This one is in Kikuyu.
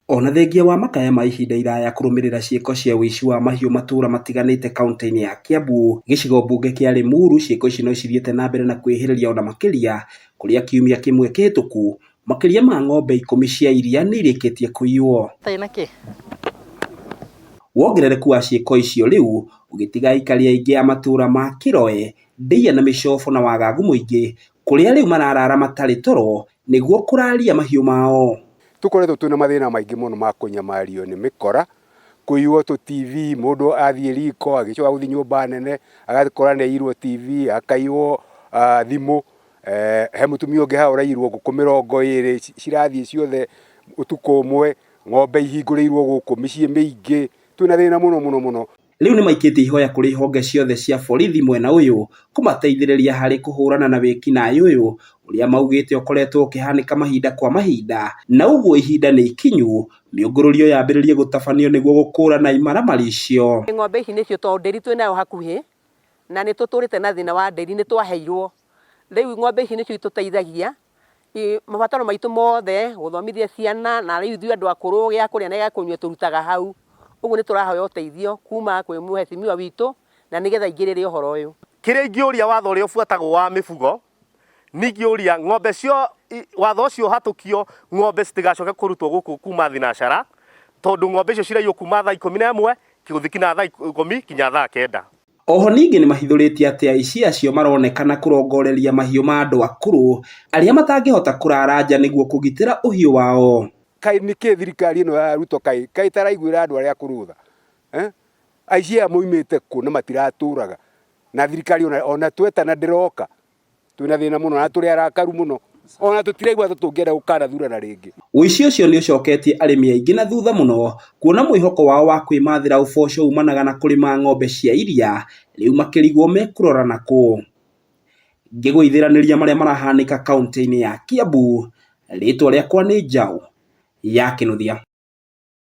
Ona thengia wa makaya ma ihinda iraya kũrũmĩrĩra ciĩko cia ũici wa mahiũ matũra matiganĩte kaunti-inĩ ya Kiambu, gĩcigo mbunge kĩa Limuru, ciĩko ici no cithiĩte na mbere na kwĩhĩrĩria ona makĩria, kũrĩa kiumia kĩmwe kĩhĩtũku makĩria ma ng'ombe 10 cia iria nĩirĩkĩtie kũiywo. Wongerereku wa ciĩko icio rĩu ũgĩtiga aikari aingĩ a matũra ma Kiroe, Ndeia na Mĩcobo na wagagu mũingĩ, kũrĩa rĩu mararara matarĩ toro nĩguo kũraria mahiũ mao. Tukoretwo twina mathĩna maingĩ mũno ma kũnyamario nĩ mĩkora, kũiywo tũ TV, mũndũ athiĩ riko agĩcoka gũthiĩ nyũmba nene agakora nĩaiyirwo TV, akaiywo thimũ, he mũtumia ũngĩ haha ũraiyirwo ngũkũ 20 cirathiĩ ciothe ũtukũ ũmwe, ng'ombe ihingũrĩirwo gũkũ mĩciĩ mĩingĩ, twina thĩna mũno. Rĩu nĩmaikĩtie ihoya kũrĩ honge ciothe cia borithi mwena ũyũ kũmateithĩrĩria harĩ kũhũrana na wĩkinaĩ ũyũ ũrĩa maugĩte ũkoretwo ũkĩhanĩka mahinda kwa mahinda, na ũguo ihinda nĩ ikinyu mĩũngũrũrio yambĩrĩrie gũtabanio nĩguo gũkũrana imaramari icio. Ng'ombe ici nĩcio tondũ ndĩri twĩnayo hakuhĩ na nĩtũtũrĩte na thĩna wa ndĩri, nĩtwaheirwo. Rĩu ng'ombe ici nĩcio itũteithagia mabataro maitũ mothe, gũthomithia ciana, na rĩu ithuĩ andũ akũrũ gĩa kũrĩa na gĩa kũnyua tũrutaga hau. Ũguo nĩtũrahoya ũteithio kuma kwĩ mũhecimiwa witũ na nĩgetha ingĩrĩre ũhoro ũyũ. Kĩrĩa ingĩũria watho ũrĩa ũbuatagwo wa mĩbugo, ningĩũria ng'ombe cio watho ũcio ũhatũkio, ng'ombe citigacoke kũrutwo gũkũ kuma thinacara, tondũ ng'ombe icio ciraiywo kuma thaa 11 kĩgũthi kinya thaa 10 kinya thaa 9. Oho ningĩ nĩmahithũrĩtie atĩ aici acio maronekana kũrongoreria mahiũ ma andũ akũrũ arĩa matangĩhota kũrara nja nĩguo kũgitĩra ũhiũ wao. Kaĩ nĩkĩ thirikari ĩno ya Ruto kaĩ taraiguĩra andũ arĩa akũrũ tha? Aici aya moimĩte kũ na matiratũraga? Na thirikari ona twetana ndĩroka. Twina thĩna mũno na tũrĩ arakaru mũno. Ona tũtiraigua tũngĩenda gũkanathurana rĩngĩ. Ũici ũcio nĩũcoketie arĩmi aingĩ na thutha mũno, kuona mwĩhoko wao wa kwĩmathĩra ũboco umanaga na kũrĩma ng'ombe cia iria rĩu makĩrigwo mekũrora nakũ. Ngĩgũithĩranĩria marĩa marahanĩka kaunti-inĩ ya Kiambu, rĩtwa rĩakwa nĩ Njaũ ya Kĩnuthia.